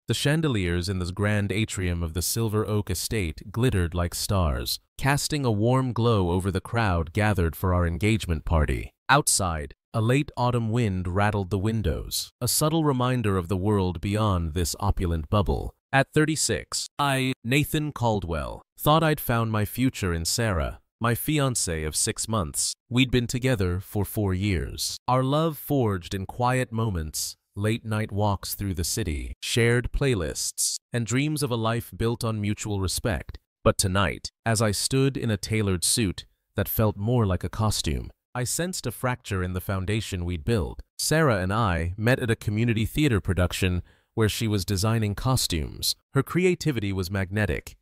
The chandeliers in the grand atrium of the Silver Oak estate glittered like stars, casting a warm glow over the crowd gathered for our engagement party. Outside, a late autumn wind rattled the windows, a subtle reminder of the world beyond this opulent bubble. At 36, I, Nathan Caldwell, thought I'd found my future in Sarah, my fiancée of 6 months. We'd been together for 4 years. Our love forged in quiet moments, late-night walks through the city, shared playlists, and dreams of a life built on mutual respect. But tonight, as I stood in a tailored suit that felt more like a costume, I sensed a fracture in the foundation we'd built. Sarah and I met at a community theater production where she was designing costumes. Her creativity was magnetic.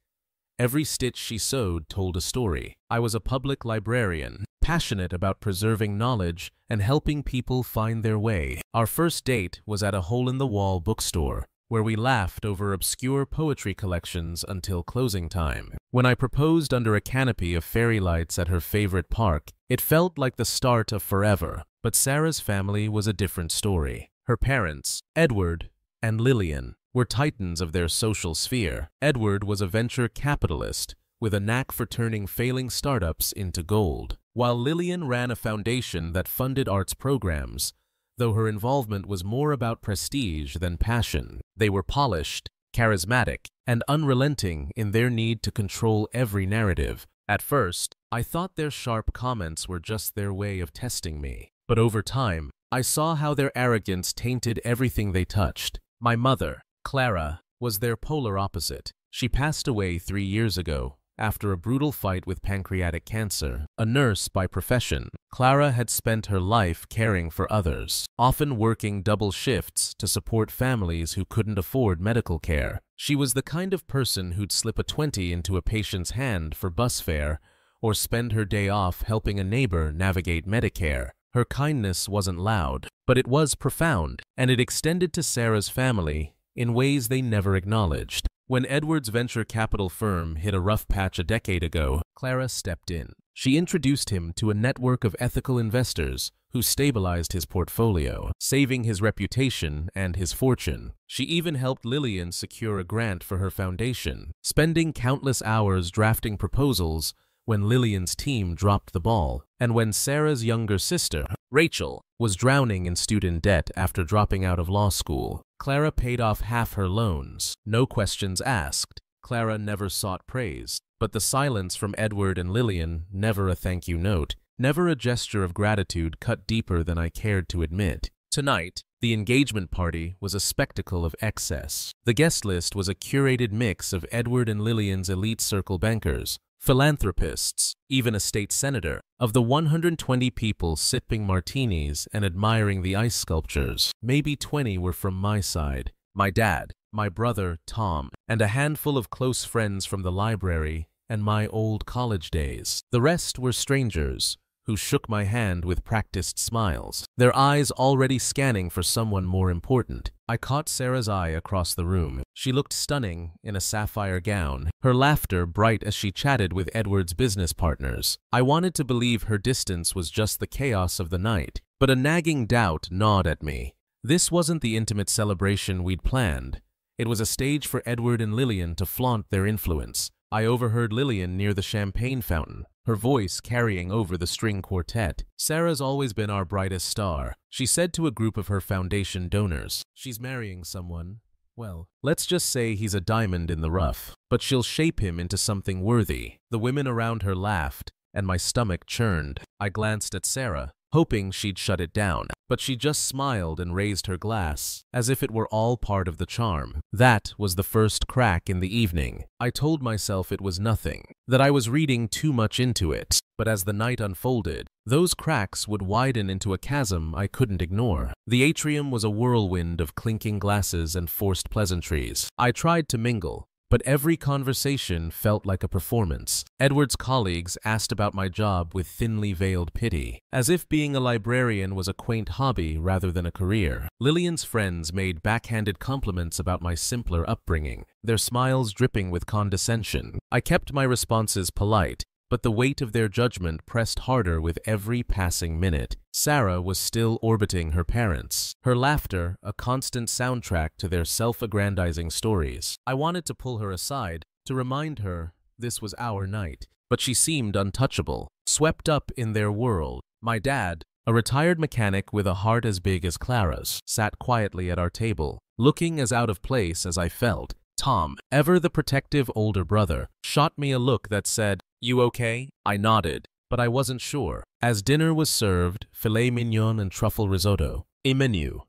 Every stitch she sewed told a story. I was a public librarian, passionate about preserving knowledge and helping people find their way. Our first date was at a hole-in-the-wall bookstore, where we laughed over obscure poetry collections until closing time. When I proposed under a canopy of fairy lights at her favorite park, it felt like the start of forever. But Sarah's family was a different story. Her parents, Edward and Lillian, were titans of their social sphere. Edward was a venture capitalist with a knack for turning failing startups into gold, while Lillian ran a foundation that funded arts programs, though her involvement was more about prestige than passion. They were polished, charismatic, and unrelenting in their need to control every narrative. At first, I thought their sharp comments were just their way of testing me. But over time, I saw how their arrogance tainted everything they touched. My mother, Clara, was their polar opposite. She passed away 3 years ago, after a brutal fight with pancreatic cancer. A nurse by profession, Clara had spent her life caring for others, often working double shifts to support families who couldn't afford medical care. She was the kind of person who'd slip a 20 into a patient's hand for bus fare or spend her day off helping a neighbor navigate Medicare. Her kindness wasn't loud, but it was profound, and it extended to Sarah's family in ways they never acknowledged. When Edward's venture capital firm hit a rough patch a decade ago, Clara stepped in. She introduced him to a network of ethical investors who stabilized his portfolio, saving his reputation and his fortune. She even helped Lillian secure a grant for her foundation, spending countless hours drafting proposals when Lillian's team dropped the ball. And when Sarah's younger sister, Rachel, was drowning in student debt after dropping out of law school, Clara paid off half her loans. No questions asked. Clara never sought praise, but the silence from Edward and Lillian, never a thank you note, never a gesture of gratitude, cut deeper than I cared to admit. Tonight, the engagement party was a spectacle of excess. The guest list was a curated mix of Edward and Lillian's elite circle bankers, philanthropists, even a state senator. Of the 120 people sipping martinis and admiring the ice sculptures, maybe 20 were from my side. My dad, my brother, Tom, and a handful of close friends from the library and my old college days. The rest were strangers who shook my hand with practiced smiles, their eyes already scanning for someone more important. I caught Sarah's eye across the room. She looked stunning in a sapphire gown, her laughter bright as she chatted with Edward's business partners. I wanted to believe her distance was just the chaos of the night, but a nagging doubt gnawed at me. This wasn't the intimate celebration we'd planned. It was a stage for Edward and Lillian to flaunt their influence. I overheard Lillian near the champagne fountain, her voice carrying over the string quartet. Sarah's always been our brightest star, she said to a group of her foundation donors. She's marrying someone, well, let's just say he's a diamond in the rough, but she'll shape him into something worthy. The women around her laughed, and my stomach churned. I glanced at Sarah, hoping she'd shut it down, but she just smiled and raised her glass, as if it were all part of the charm. That was the first crack in the evening. I told myself it was nothing, that I was reading too much into it. But as the night unfolded, those cracks would widen into a chasm I couldn't ignore. The atrium was a whirlwind of clinking glasses and forced pleasantries. I tried to mingle, but every conversation felt like a performance. Edward's colleagues asked about my job with thinly veiled pity, as if being a librarian was a quaint hobby rather than a career. Lillian's friends made backhanded compliments about my simpler upbringing, their smiles dripping with condescension. I kept my responses polite, but the weight of their judgment pressed harder with every passing minute. Sarah was still orbiting her parents, her laughter a constant soundtrack to their self-aggrandizing stories. I wanted to pull her aside, to remind her this was our night, but she seemed untouchable, swept up in their world. My dad, a retired mechanic with a heart as big as Clara's, sat quietly at our table, looking as out of place as I felt. Tom, ever the protective older brother, shot me a look that said, "You okay?" I nodded, but I wasn't sure. As dinner was served, filet mignon and truffle risotto, a menu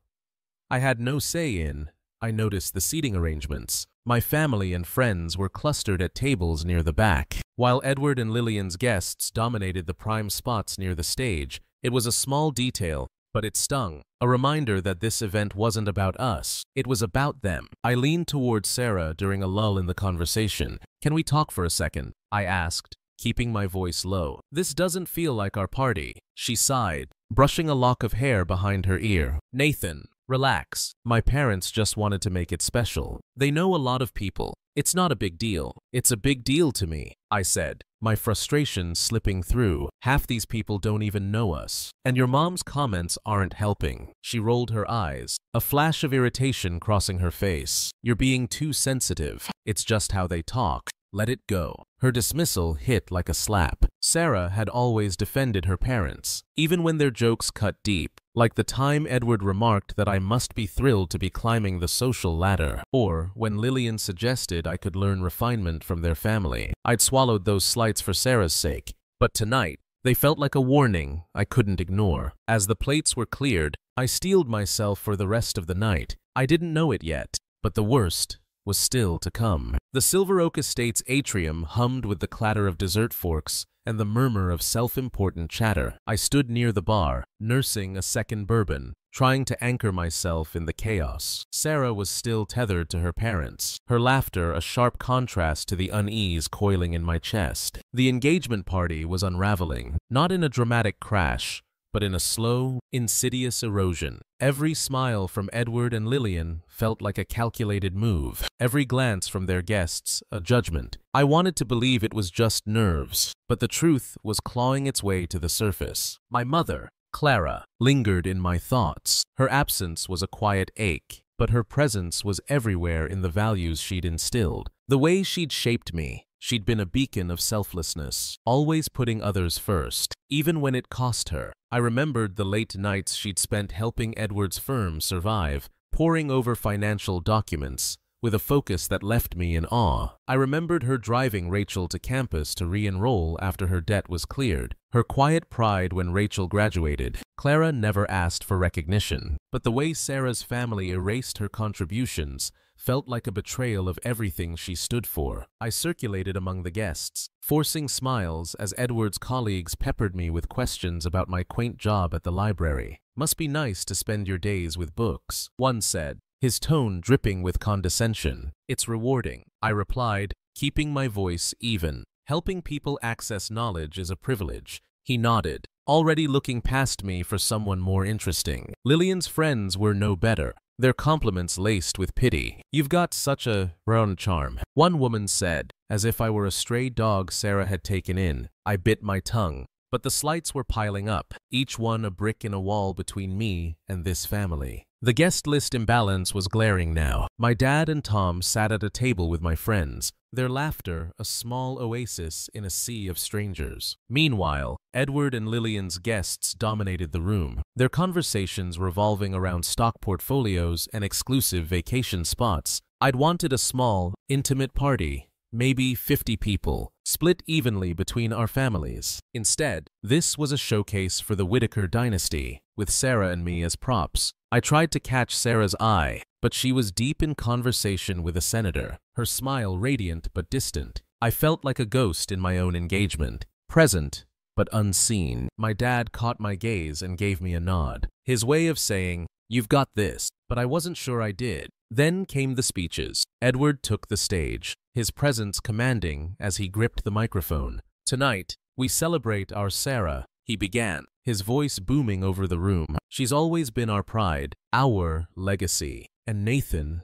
I had no say in, I noticed the seating arrangements. My family and friends were clustered at tables near the back, while Edward and Lillian's guests dominated the prime spots near the stage. It was a small detail, but it stung. A reminder that this event wasn't about us, it was about them. I leaned toward Sarah during a lull in the conversation. "Can we talk for a second?" I asked, keeping my voice low. "This doesn't feel like our party." She sighed, brushing a lock of hair behind her ear. "Nathan, relax. My parents just wanted to make it special. They know a lot of people. It's not a big deal." "It's a big deal to me," I said, my frustration slipping through. "Half these people don't even know us. And your mom's comments aren't helping." She rolled her eyes, a flash of irritation crossing her face. "You're being too sensitive. It's just how they talk. Let it go." Her dismissal hit like a slap. Sarah had always defended her parents, even when their jokes cut deep, like the time Edward remarked that I must be thrilled to be climbing the social ladder, or when Lillian suggested I could learn refinement from their family. I'd swallowed those slights for Sarah's sake, but tonight, they felt like a warning I couldn't ignore. As the plates were cleared, I steeled myself for the rest of the night. I didn't know it yet, but the worst was still to come. The Silver Oak Estate's atrium hummed with the clatter of dessert forks and the murmur of self-important chatter. I stood near the bar, nursing a second bourbon, trying to anchor myself in the chaos. Sarah was still tethered to her parents, her laughter a sharp contrast to the unease coiling in my chest. The engagement party was unraveling, not in a dramatic crash, but in a slow, insidious erosion. Every smile from Edward and Lillian felt like a calculated move, every glance from their guests a judgment. I wanted to believe it was just nerves, but the truth was clawing its way to the surface. My mother, Clara, lingered in my thoughts. Her absence was a quiet ache, but her presence was everywhere in the values she'd instilled. The way she'd shaped me. She'd been a beacon of selflessness, always putting others first, even when it cost her. I remembered the late nights she'd spent helping Edward's firm survive, poring over financial documents, with a focus that left me in awe. I remembered her driving Rachel to campus to re-enroll after her debt was cleared, her quiet pride when Rachel graduated. Clara never asked for recognition, but the way Sarah's family erased her contributions felt like a betrayal of everything she stood for. I circulated among the guests, forcing smiles as Edward's colleagues peppered me with questions about my quaint job at the library. "Must be nice to spend your days with books," one said, his tone dripping with condescension. "It's rewarding," I replied, keeping my voice even. "Helping people access knowledge is a privilege." He nodded, already looking past me for someone more interesting. Lillian's friends were no better, their compliments laced with pity. "You've got such a round charm," one woman said, as if I were a stray dog Sarah had taken in. I bit my tongue, but the slights were piling up, each one a brick in a wall between me and this family. The guest list imbalance was glaring now. My dad and Tom sat at a table with my friends, their laughter a small oasis in a sea of strangers. Meanwhile, Edward and Lillian's guests dominated the room, their conversations revolving around stock portfolios and exclusive vacation spots. I'd wanted a small, intimate party, maybe 50 people, split evenly between our families. Instead, this was a showcase for the Whittaker dynasty, with Sarah and me as props. I tried to catch Sarah's eye, but she was deep in conversation with a senator, her smile radiant but distant. I felt like a ghost in my own engagement, present but unseen. My dad caught my gaze and gave me a nod, his way of saying, "You've got this," but I wasn't sure I did. Then came the speeches. Edward took the stage, his presence commanding as he gripped the microphone. "Tonight, we celebrate our Sarah," he began, his voice booming over the room. "She's always been our pride, our legacy. And Nathan..."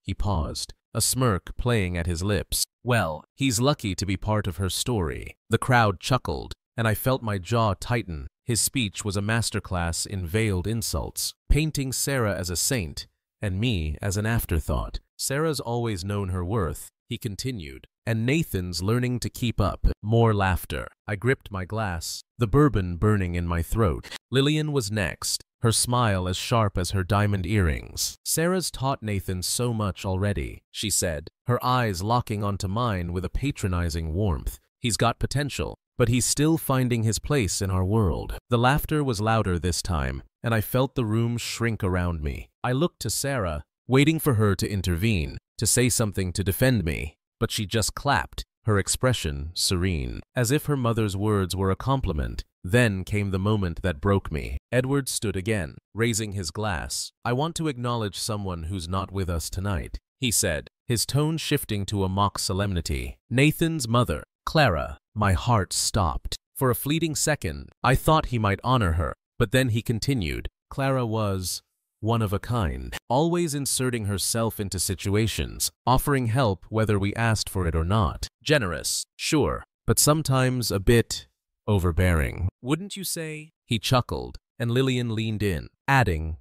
He paused, a smirk playing at his lips. Well, he's lucky to be part of her story. The crowd chuckled, and I felt my jaw tighten. His speech was a masterclass in veiled insults, painting Sarah as a saint and me as an afterthought. Sarah's always known her worth, he continued, and Nathan's learning to keep up. More laughter. I gripped my glass, the bourbon burning in my throat. Lillian was next, her smile as sharp as her diamond earrings. Sarah's taught Nathan so much already, she said, her eyes locking onto mine with a patronizing warmth. He's got potential, but he's still finding his place in our world. The laughter was louder this time, and I felt the room shrink around me. I looked to Sarah, waiting for her to intervene, to say something to defend me, but she just clapped, her expression serene, as if her mother's words were a compliment. Then came the moment that broke me. Edward stood again, raising his glass. I want to acknowledge someone who's not with us tonight, he said, his tone shifting to a mock solemnity. Nathan's mother, Clara. My heart stopped. For a fleeting second, I thought he might honor her, but then he continued. Clara was one of a kind, always inserting herself into situations, offering help whether we asked for it or not. Generous, sure, but sometimes a bit overbearing. Wouldn't you say? He chuckled, and Lillian leaned in, adding,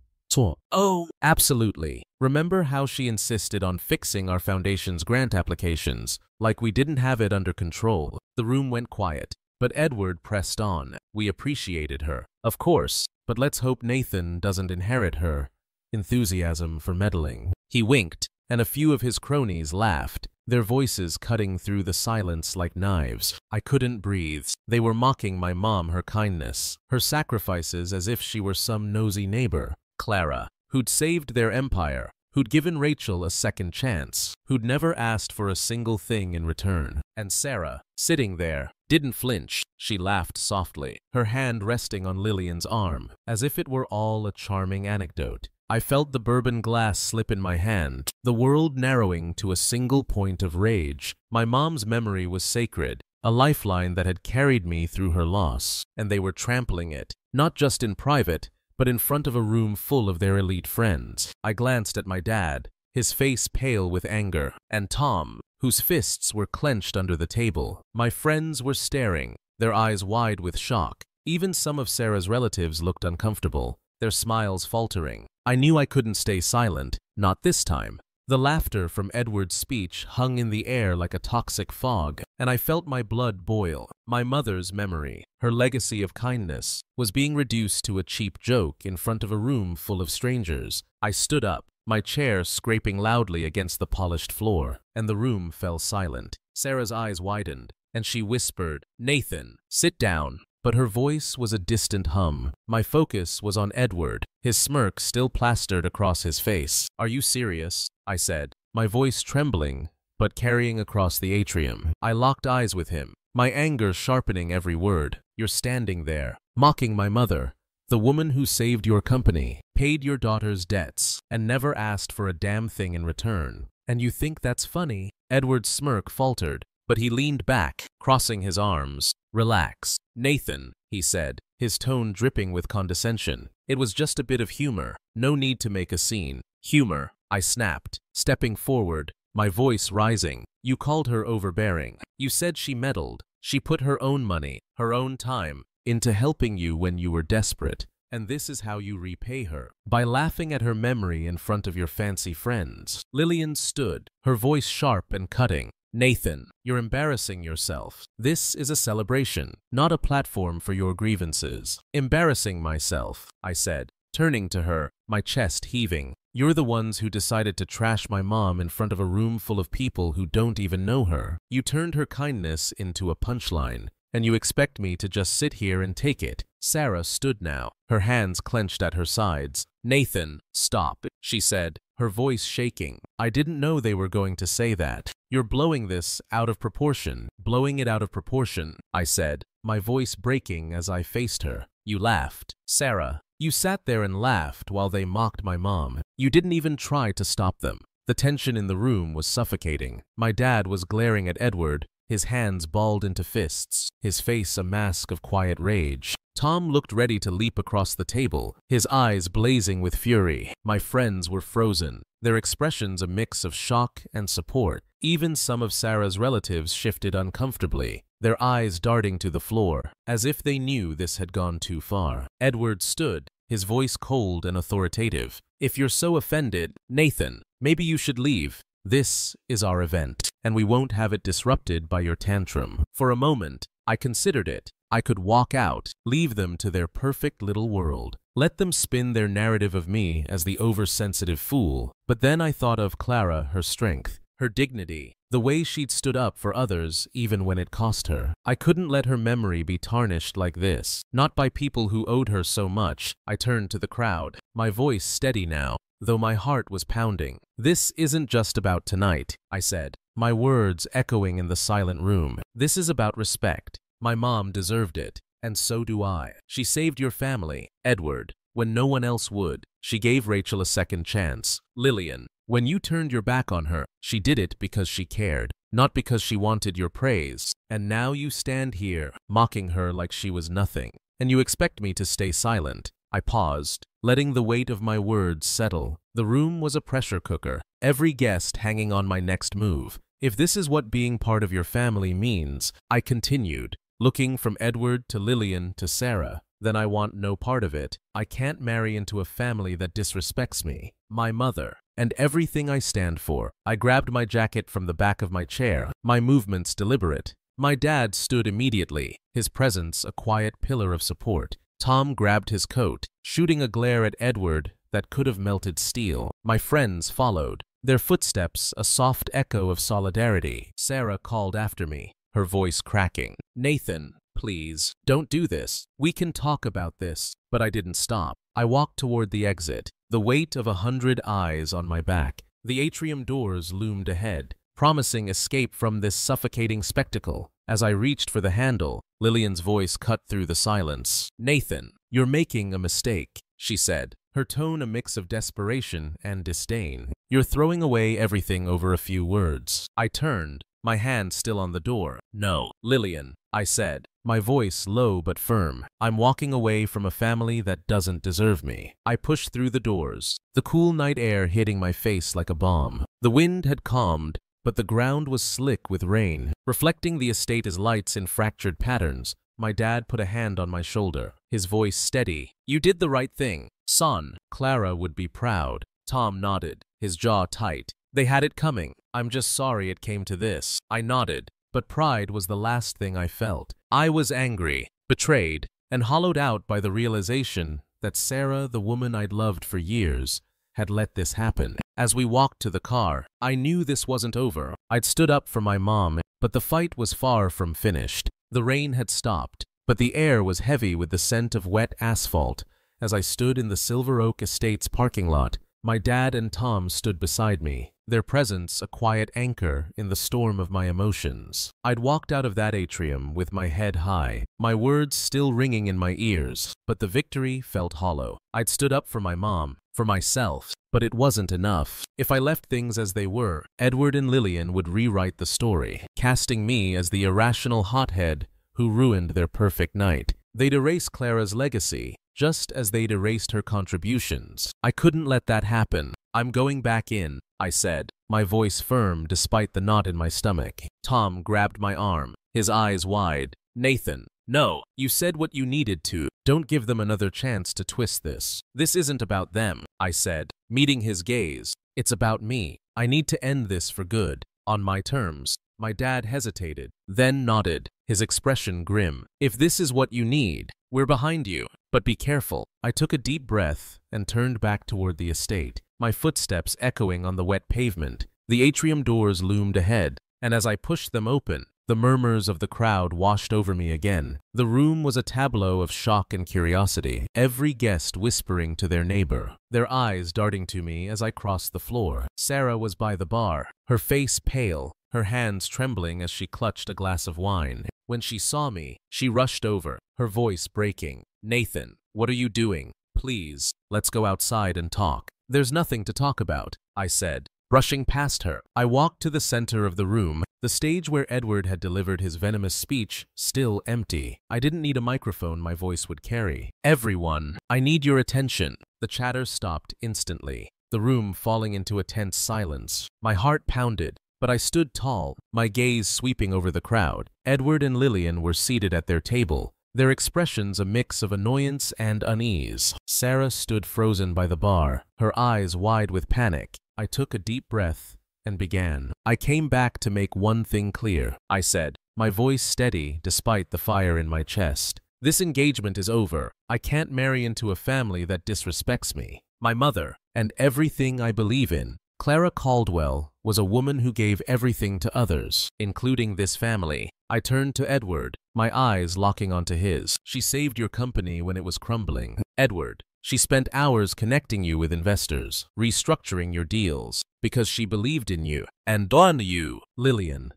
"Oh, absolutely. Remember how she insisted on fixing our foundation's grant applications, like we didn't have it under control?" The room went quiet, but Edward pressed on. We appreciated her, of course, but let's hope Nathan doesn't inherit her enthusiasm for meddling. He winked, and a few of his cronies laughed, their voices cutting through the silence like knives. I couldn't breathe. They were mocking my mom, her kindness, her sacrifices as if she were some nosy neighbor. Clara, who'd saved their empire, who'd given Rachel a second chance, who'd never asked for a single thing in return. And Sarah, sitting there, didn't flinch. She laughed softly, her hand resting on Lillian's arm, as if it were all a charming anecdote. I felt the bourbon glass slip in my hand, the world narrowing to a single point of rage. My mom's memory was sacred, a lifeline that had carried me through her loss, and they were trampling it, not just in private, but in front of a room full of their elite friends. I glanced at my dad, his face pale with anger, and Tom, whose fists were clenched under the table. My friends were staring, their eyes wide with shock. Even some of Sarah's relatives looked uncomfortable, their smiles faltering. I knew I couldn't stay silent, not this time. The laughter from Edward's speech hung in the air like a toxic fog, and I felt my blood boil. My mother's memory, her legacy of kindness, was being reduced to a cheap joke in front of a room full of strangers. I stood up, my chair scraping loudly against the polished floor, and the room fell silent. Sarah's eyes widened, and she whispered, "Nathan, sit down." But her voice was a distant hum. My focus was on Edward, his smirk still plastered across his face. "Are you serious?" I said, my voice trembling, but carrying across the atrium. I locked eyes with him, my anger sharpening every word. "You're standing there, mocking my mother, the woman who saved your company, paid your daughter's debts, and never asked for a damn thing in return. And you think that's funny?" Edward's smirk faltered, but he leaned back, crossing his arms. "Relax, Nathan," he said, his tone dripping with condescension. "It was just a bit of humor. No need to make a scene." "Humor," I snapped, stepping forward, my voice rising. "You called her overbearing. You said she meddled. She put her own money, her own time, into helping you when you were desperate. And this is how you repay her, by laughing at her memory in front of your fancy friends." Lillian stood, her voice sharp and cutting. "Nathan, you're embarrassing yourself. This is a celebration, not a platform for your grievances." "Embarrassing myself," I said, turning to her, my chest heaving. "You're the ones who decided to trash my mom in front of a room full of people who don't even know her. You turned her kindness into a punchline, and you expect me to just sit here and take it." Sarah stood now, her hands clenched at her sides. "Nathan, stop," she said, her voice shaking. "I didn't know they were going to say that. You're blowing this out of proportion." "Blowing it out of proportion," I said, my voice breaking as I faced her. "You laughed, Sarah. You sat there and laughed while they mocked my mom. You didn't even try to stop them." The tension in the room was suffocating. My dad was glaring at Edward, his hands balled into fists, his face a mask of quiet rage. Tom looked ready to leap across the table, his eyes blazing with fury. My friends were frozen, their expressions a mix of shock and support. Even some of Sarah's relatives shifted uncomfortably, their eyes darting to the floor, as if they knew this had gone too far. Edward stood, his voice cold and authoritative. "If you're so offended, Nathan, maybe you should leave. This is our event, and we won't have it disrupted by your tantrum." For a moment, I considered it. I could walk out, leave them to their perfect little world. Let them spin their narrative of me as the oversensitive fool. But then I thought of Clara, her strength, her dignity, the way she'd stood up for others even when it cost her. I couldn't let her memory be tarnished like this, not by people who owed her so much. I turned to the crowd, my voice steady now, though my heart was pounding. "This isn't just about tonight," I said, my words echoing in the silent room. "This is about respect. My mom deserved it, and so do I. She saved your family, Edward, when no one else would. She gave Rachel a second chance. Lillian, when you turned your back on her, she did it because she cared, not because she wanted your praise. And now you stand here, mocking her like she was nothing, and you expect me to stay silent." I paused, letting the weight of my words settle. The room was a pressure cooker, every guest hanging on my next move. "If this is what being part of your family means," I continued, looking from Edward to Lillian to Sarah, "then I want no part of it. I can't marry into a family that disrespects me, my mother, and everything I stand for." I grabbed my jacket from the back of my chair, my movements deliberate. My dad stood immediately, his presence a quiet pillar of support. Tom grabbed his coat, shooting a glare at Edward that could have melted steel. My friends followed, their footsteps a soft echo of solidarity. Sarah called after me, her voice cracking. "Nathan, please, don't do this. We can talk about this." But I didn't stop. I walked toward the exit, the weight of 100 eyes on my back. The atrium doors loomed ahead, promising escape from this suffocating spectacle. As I reached for the handle, Lillian's voice cut through the silence. "Nathan, you're making a mistake," she said, her tone a mix of desperation and disdain. "You're throwing away everything over a few words." I turned, my hand still on the door. "No, Lillian," I said, my voice low but firm. "I'm walking away from a family that doesn't deserve me." I pushed through the doors, the cool night air hitting my face like a bomb. The wind had calmed, but the ground was slick with rain, reflecting the estate as lights in fractured patterns. My dad put a hand on my shoulder, his voice steady. "You did the right thing, son. Clara would be proud." Tom nodded, his jaw tight. "They had it coming. I'm just sorry it came to this." I nodded, but pride was the last thing I felt. I was angry, betrayed, and hollowed out by the realization that Sarah, the woman I'd loved for years, had let this happen. As we walked to the car, I knew this wasn't over. I'd stood up for my mom, but the fight was far from finished. The rain had stopped, but the air was heavy with the scent of wet asphalt. As I stood in the Silver Oak Estate's parking lot, my dad and Tom stood beside me, their presence a quiet anchor in the storm of my emotions. I'd walked out of that atrium with my head high, my words still ringing in my ears, but the victory felt hollow. I'd stood up for my mom, for myself, but it wasn't enough. If I left things as they were, Edward and Lillian would rewrite the story, casting me as the irrational hothead who ruined their perfect night. They'd erase Clara's legacy, just as they'd erased her contributions. I couldn't let that happen. "I'm going back in," I said, my voice firm despite the knot in my stomach. Tom grabbed my arm, his eyes wide. "Nathan, no, you said what you needed to. Don't give them another chance to twist this." "This isn't about them," I said, meeting his gaze. "It's about me. I need to end this for good, on my terms." My dad hesitated, then nodded, his expression grim. "If this is what you need, we're behind you, but be careful." I took a deep breath and turned back toward the estate, my footsteps echoing on the wet pavement. The atrium doors loomed ahead, and as I pushed them open, the murmurs of the crowd washed over me again. The room was a tableau of shock and curiosity, every guest whispering to their neighbor, their eyes darting to me as I crossed the floor. Sarah was by the bar, her face pale, her hands trembling as she clutched a glass of wine. When she saw me, she rushed over, her voice breaking. "Nathan, what are you doing? Please, let's go outside and talk." "There's nothing to talk about," I said, brushing past her. I walked to the center of the room, the stage where Edward had delivered his venomous speech still empty. I didn't need a microphone my voice would carry. "Everyone, I need your attention." The chatter stopped instantly, the room falling into a tense silence. My heart pounded, but I stood tall, my gaze sweeping over the crowd. Edward and Lillian were seated at their table, their expressions a mix of annoyance and unease. Sarah stood frozen by the bar, her eyes wide with panic. I took a deep breath and began. "I came back to make one thing clear," I said, my voice steady despite the fire in my chest. "This engagement is over. I can't marry into a family that disrespects me, my mother, and everything I believe in." Clara Caldwell was a woman who gave everything to others, including this family. I turned to Edward, my eyes locking onto his. "She saved your company when it was crumbling, Edward. She spent hours connecting you with investors, restructuring your deals, because she believed in you and on you, Lillian."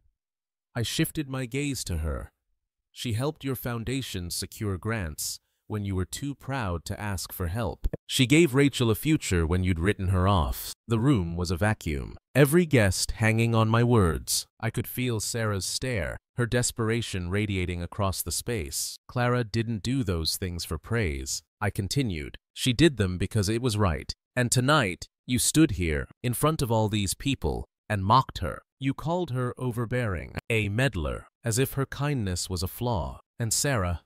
I shifted my gaze to her. "She helped your foundation secure grants when you were too proud to ask for help. She gave Rachel a future when you'd written her off." The room was a vacuum, every guest hanging on my words. I could feel Sarah's stare, her desperation radiating across the space. "Clara didn't do those things for praise," I continued. "She did them because it was right. And tonight, you stood here, in front of all these people, and mocked her. You called her overbearing, a meddler, as if her kindness was a flaw. And Sarah—"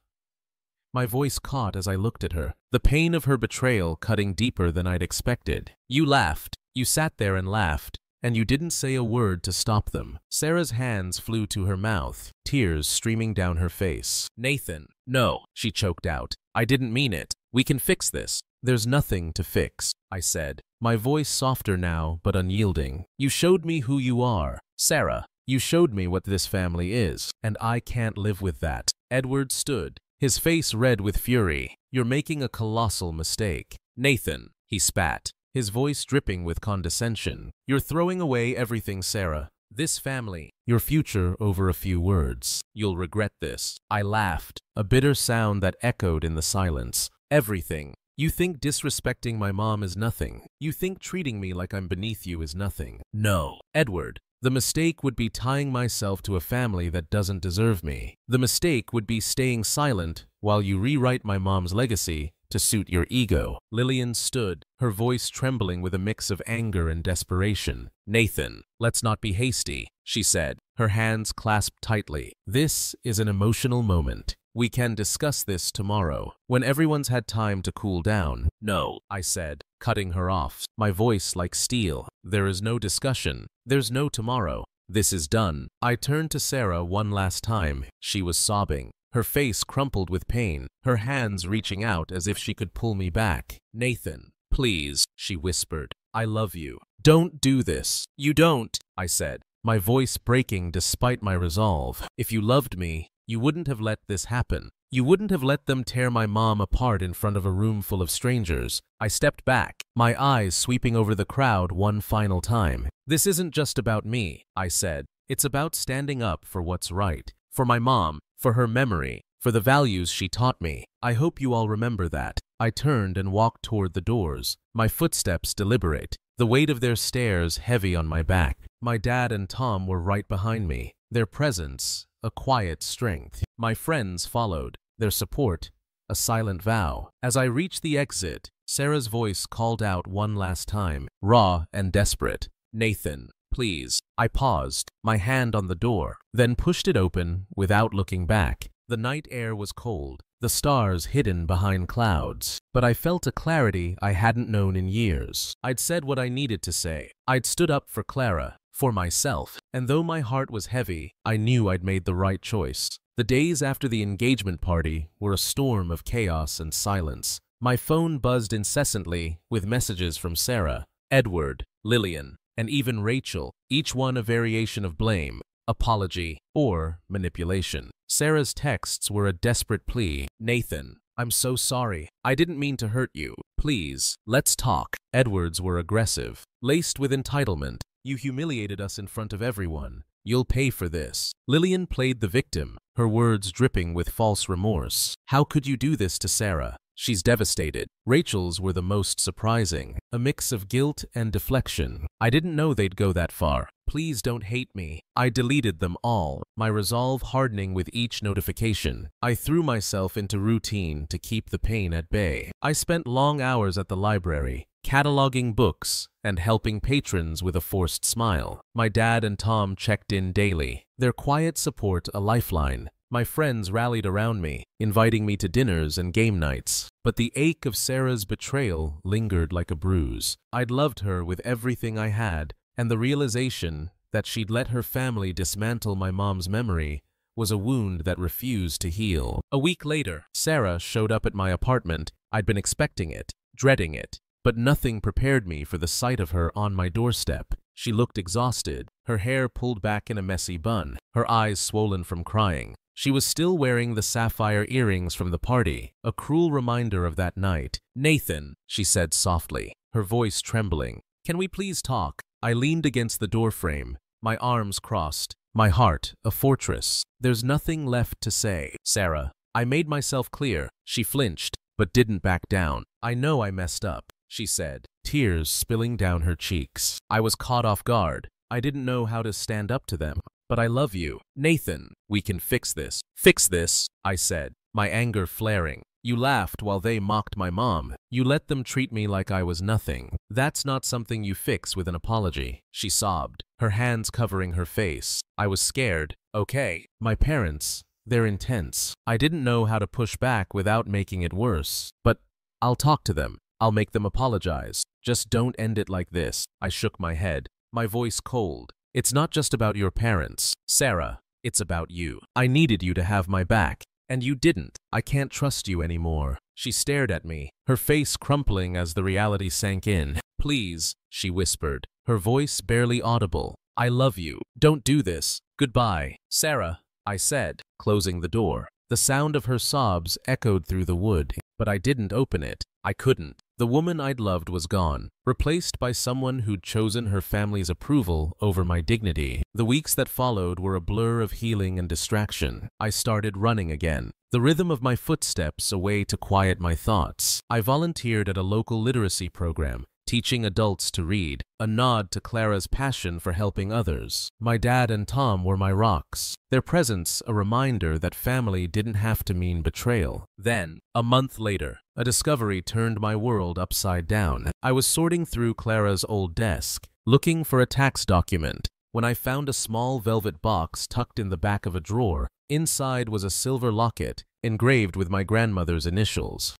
My voice caught as I looked at her, the pain of her betrayal cutting deeper than I'd expected. "You laughed. You sat there and laughed, and you didn't say a word to stop them." Sarah's hands flew to her mouth, tears streaming down her face. "Nathan, no," she choked out. "I didn't mean it. We can fix this." "There's nothing to fix," I said, my voice softer now but unyielding. "You showed me who you are, Sarah. You showed me what this family is, and I can't live with that." Edward stood, his face red with fury. "You're making a colossal mistake, Nathan," he spat, his voice dripping with condescension. "You're throwing away everything, Sarah. This family, your future over a few words. You'll regret this." I laughed, a bitter sound that echoed in the silence. "Everything. You think disrespecting my mom is nothing. You think treating me like I'm beneath you is nothing. No, Edward. The mistake would be tying myself to a family that doesn't deserve me. The mistake would be staying silent while you rewrite my mom's legacy to suit your ego." Lillian stood, her voice trembling with a mix of anger and desperation. "Nathan, let's not be hasty," she said, her hands clasped tightly. "This is an emotional moment. We can discuss this tomorrow, when everyone's had time to cool down." "No," I said, cutting her off, my voice like steel. "There is no discussion. There's no tomorrow. This is done." I turned to Sarah one last time. She was sobbing, her face crumpled with pain, her hands reaching out as if she could pull me back. "Nathan, please," she whispered. "I love you. Don't do this." "You don't," I said, my voice breaking despite my resolve. "If you loved me, you wouldn't have let this happen. You wouldn't have let them tear my mom apart in front of a room full of strangers." I stepped back, my eyes sweeping over the crowd one final time. "This isn't just about me," I said. "It's about standing up for what's right. For my mom, for her memory, for the values she taught me. I hope you all remember that." I turned and walked toward the doors, my footsteps deliberate, the weight of their stares heavy on my back. My dad and Tom were right behind me, their presence a quiet strength. My friends followed, their support a silent vow. As I reached the exit, Sarah's voice called out one last time, raw and desperate. "Nathan, please." I paused, my hand on the door, then pushed it open without looking back. The night air was cold, the stars hidden behind clouds, but I felt a clarity I hadn't known in years. I'd said what I needed to say. I'd stood up for Clara, for myself, and though my heart was heavy, I knew I'd made the right choice. The days after the engagement party were a storm of chaos and silence. My phone buzzed incessantly with messages from Sarah, Edward, Lillian, and even Rachel, each one a variation of blame, apology, or manipulation. Sarah's texts were a desperate plea. "Nathan, I'm so sorry. I didn't mean to hurt you. Please, let's talk." Edward's were aggressive, laced with entitlement. "You humiliated us in front of everyone. You'll pay for this." Lillian played the victim, her words dripping with false remorse. "How could you do this to Sarah? She's devastated." Rachel's were the most surprising, a mix of guilt and deflection. "I didn't know they'd go that far. Please don't hate me." I deleted them all, my resolve hardening with each notification. I threw myself into routine to keep the pain at bay. I spent long hours at the library, cataloging books and helping patrons with a forced smile. My dad and Tom checked in daily, their quiet support a lifeline. My friends rallied around me, inviting me to dinners and game nights. But the ache of Sarah's betrayal lingered like a bruise. I'd loved her with everything I had, and the realization that she'd let her family dismantle my mom's memory was a wound that refused to heal. A week later, Sarah showed up at my apartment. I'd been expecting it, dreading it, but nothing prepared me for the sight of her on my doorstep. She looked exhausted, her hair pulled back in a messy bun, her eyes swollen from crying. She was still wearing the sapphire earrings from the party, a cruel reminder of that night. "Nathan," she said softly, her voice trembling, "can we please talk?" I leaned against the doorframe, my arms crossed, my heart a fortress. "There's nothing left to say, Sarah." I made myself clear. She flinched, but didn't back down. "I know I messed up," she said, tears spilling down her cheeks. I was caught off guard. I didn't know how to stand up to them. "But I love you. Nathan, we can fix this." "Fix this," I said, my anger flaring. "You laughed while they mocked my mom. You let them treat me like I was nothing. That's not something you fix with an apology." She sobbed, her hands covering her face. I was scared. Okay, my parents, they're intense. I didn't know how to push back without making it worse. "But I'll talk to them. I'll make them apologize. Just don't end it like this." I shook my head, my voice cold. "It's not just about your parents, Sarah. It's about you. I needed you to have my back, and you didn't. I can't trust you anymore." She stared at me, her face crumpling as the reality sank in. "Please," she whispered, her voice barely audible. "I love you. Don't do this. Goodbye, Sarah," I said, closing the door. The sound of her sobs echoed through the wood, but I didn't open it. I couldn't. The woman I'd loved was gone, replaced by someone who'd chosen her family's approval over my dignity. The weeks that followed were a blur of healing and distraction. I started running again, the rhythm of my footsteps a way to quiet my thoughts. I volunteered at a local literacy program, teaching adults to read, a nod to Clara's passion for helping others. My dad and Tom were my rocks, their presence a reminder that family didn't have to mean betrayal. Then, a month later, a discovery turned my world upside down. I was sorting through Clara's old desk, looking for a tax document, when I found a small velvet box tucked in the back of a drawer. Inside was a silver locket, engraved with my grandmother's initials.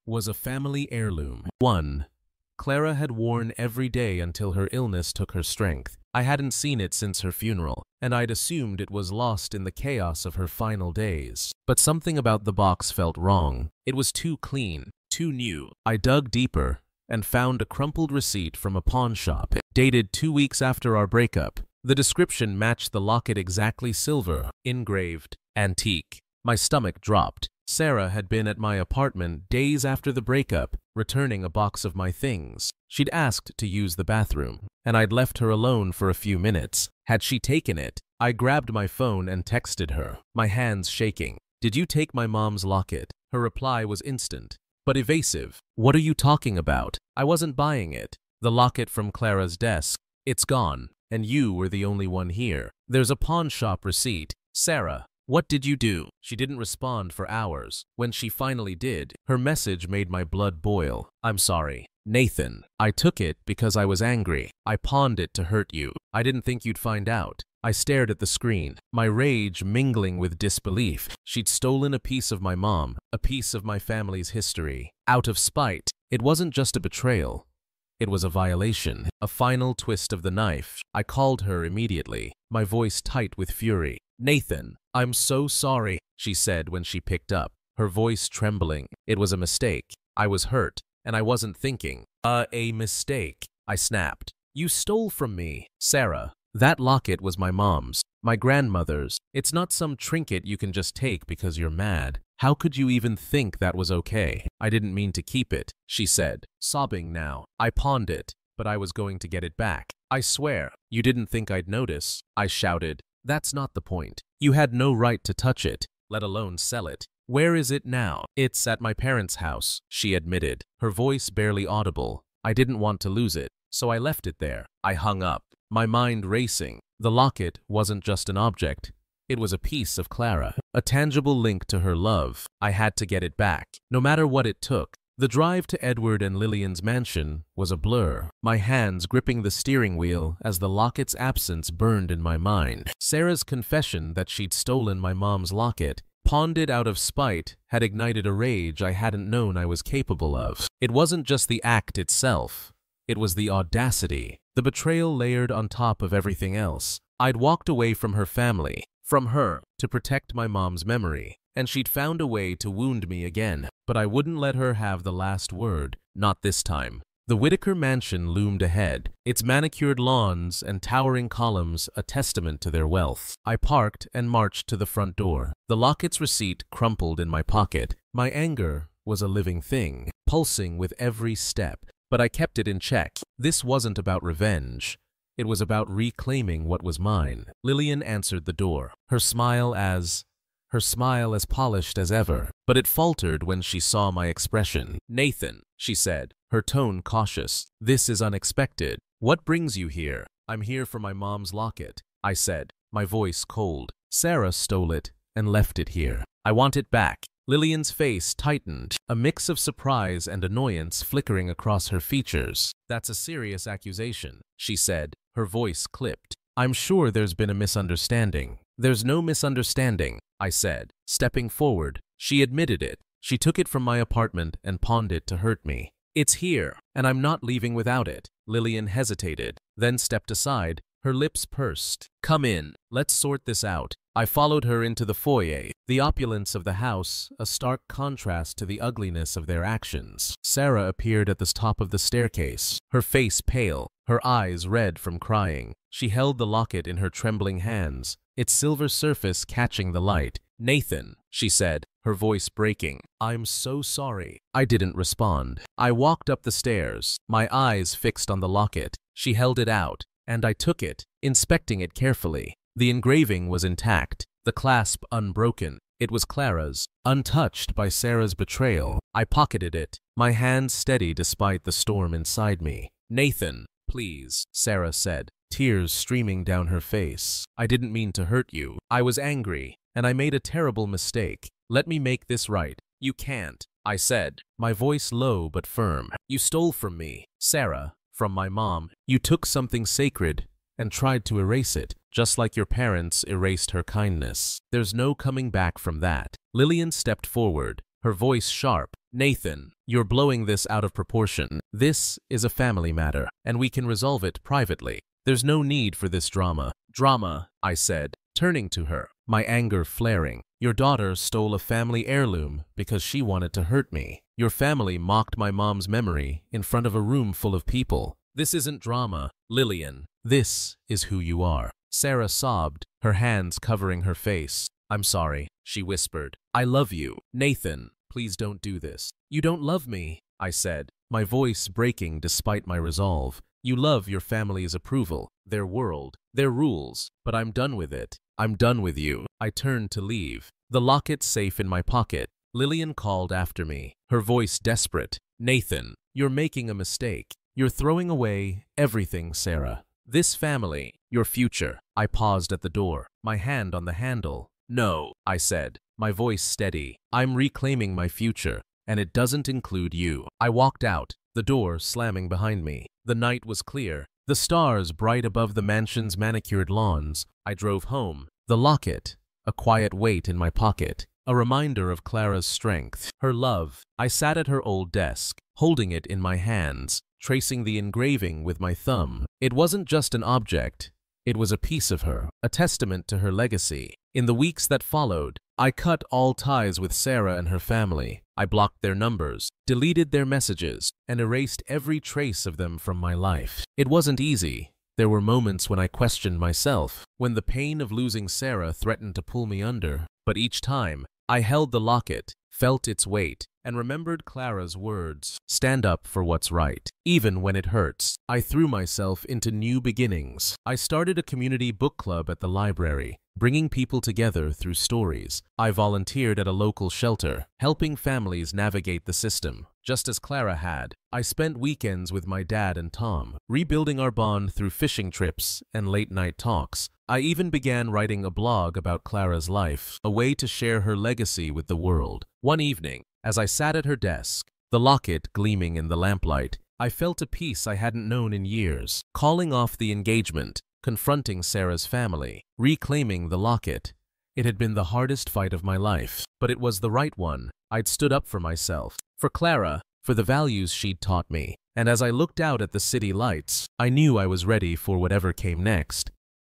Was a family heirloom. 1. Clara had worn every day until her illness took her strength. I hadn't seen it since her funeral, and I'd assumed it was lost in the chaos of her final days. But something about the box felt wrong. It was too clean, too new. I dug deeper and found a crumpled receipt from a pawn shop, dated 2 weeks after our breakup. The description matched the locket exactly: silver, engraved, antique. My stomach dropped. Sarah had been at my apartment days after the breakup, returning a box of my things. She'd asked to use the bathroom, and I'd left her alone for a few minutes. Had she taken it? I grabbed my phone and texted her, my hands shaking. "Did you take my mom's locket?" Her reply was instant, but evasive. "What are you talking about? I wasn't buying it." "The locket from Clara's desk. It's gone, and you were the only one here. There's a pawn shop receipt. Sarah, what did you do?" She didn't respond for hours. When she finally did, her message made my blood boil. "I'm sorry, Nathan. I took it because I was angry. I pawned it to hurt you. I didn't think you'd find out." I stared at the screen, my rage mingling with disbelief. She'd stolen a piece of my mom, a piece of my family's history. Out of spite. It wasn't just a betrayal. It was a violation, a final twist of the knife. I called her immediately, my voice tight with fury. "Nathan, I'm so sorry," she said when she picked up, her voice trembling. "It was a mistake. I was hurt, and I wasn't thinking." A mistake," I snapped. "You stole from me, Sarah. That locket was my mom's, my grandmother's. It's not some trinket you can just take because you're mad. How could you even think that was okay?" "I didn't mean to keep it," she said, sobbing now. "I pawned it, but I was going to get it back. I swear." "You didn't think I'd notice," I shouted. "That's not the point. You had no right to touch it, let alone sell it." "Where is it now?" "It's at my parents' house," she admitted, her voice barely audible. "I didn't want to lose it, so I left it there." I hung up, my mind racing. The locket wasn't just an object. It was a piece of Clara, a tangible link to her love. I had to get it back, no matter what it took. The drive to Edward and Lillian's mansion was a blur, my hands gripping the steering wheel as the locket's absence burned in my mind. Sarah's confession that she'd stolen my mom's locket, pawned it out of spite, had ignited a rage I hadn't known I was capable of. It wasn't just the act itself. It was the audacity, the betrayal layered on top of everything else. I'd walked away from her family, from her, to protect my mom's memory, and she'd found a way to wound me again. But I wouldn't let her have the last word, not this time. The Whitaker mansion loomed ahead, its manicured lawns and towering columns a testament to their wealth. I parked and marched to the front door. The locket's receipt crumpled in my pocket. My anger was a living thing, pulsing with every step, but I kept it in check. This wasn't about revenge. It was about reclaiming what was mine. Lillian answered the door, her smile as polished as ever, but it faltered when she saw my expression. "Nathan," she said, her tone cautious, "this is unexpected. What brings you here?" "I'm here for my mom's locket," I said, my voice cold. "Sarah stole it and left it here. I want it back." Lillian's face tightened, a mix of surprise and annoyance flickering across her features. "That's a serious accusation," she said, her voice clipped. "I'm sure there's been a misunderstanding." "There's no misunderstanding," I said, stepping forward. She admitted it. She took it from my apartment and pawned it to hurt me. "It's here, and I'm not leaving without it." Lillian hesitated, then stepped aside, her lips pursed. "Come in, let's sort this out." I followed her into the foyer, the opulence of the house a stark contrast to the ugliness of their actions. Sarah appeared at the top of the staircase, her face pale, her eyes red from crying. She held the locket in her trembling hands, its silver surface catching the light. "Nathan," she said, her voice breaking, "I'm so sorry." I didn't respond. I walked up the stairs, my eyes fixed on the locket. She held it out, and I took it, inspecting it carefully. The engraving was intact, the clasp unbroken. It was Clara's, untouched by Sarah's betrayal. I pocketed it, my hands steady despite the storm inside me. "Nathan, please," Sarah said, tears streaming down her face. "I didn't mean to hurt you. I was angry, and I made a terrible mistake. Let me make this right." "You can't," I said, my voice low but firm. "You stole from me, Sarah, from my mom. You took something sacred and tried to erase it, just like your parents erased her kindness. There's no coming back from that." Lillian stepped forward, her voice sharp. "Nathan, you're blowing this out of proportion. This is a family matter, and we can resolve it privately. There's no need for this drama." "Drama," I said, turning to her, my anger flaring. "Your daughter stole a family heirloom because she wanted to hurt me. Your family mocked my mom's memory in front of a room full of people. This isn't drama, Lillian. This is who you are." Sarah sobbed, her hands covering her face. "I'm sorry," she whispered. "I love you. Nathan, please don't do this." "You don't love me," I said, my voice breaking despite my resolve. "You love your family's approval, their world, their rules, but I'm done with it. I'm done with you." I turned to leave, the locket safe in my pocket. Lillian called after me, her voice desperate. "Nathan, you're making a mistake. You're throwing away everything, Sarah. This family, your future." I paused at the door, my hand on the handle. "No," I said, my voice steady. "I'm reclaiming my future, and it doesn't include you." I walked out, the door slamming behind me. The night was clear, the stars bright above the mansion's manicured lawns. I drove home, the locket, a quiet weight in my pocket, a reminder of Clara's strength, her love. I sat at her old desk, holding it in my hands, tracing the engraving with my thumb. It wasn't just an object, it was a piece of her, a testament to her legacy. In the weeks that followed, I cut all ties with Sarah and her family. I blocked their numbers, deleted their messages, and erased every trace of them from my life. It wasn't easy. There were moments when I questioned myself, when the pain of losing Sarah threatened to pull me under. But each time, I held the locket, felt its weight, and remembered Clara's words, "Stand up for what's right, even when it hurts." I threw myself into new beginnings. I started a community book club at the library, bringing people together through stories. I volunteered at a local shelter, helping families navigate the system, just as Clara had. I spent weekends with my dad and Tom, rebuilding our bond through fishing trips and late-night talks. I even began writing a blog about Clara's life, a way to share her legacy with the world. One evening, as I sat at her desk, the locket gleaming in the lamplight. I felt a peace I hadn't known in years. Calling off the engagement, confronting Sarah's family, reclaiming the locket. It had been the hardest fight of my life, but it was the right one. I'd stood up for myself, for Clara, for the values she'd taught me. And as I looked out at the city lights, I knew I was ready for whatever came next.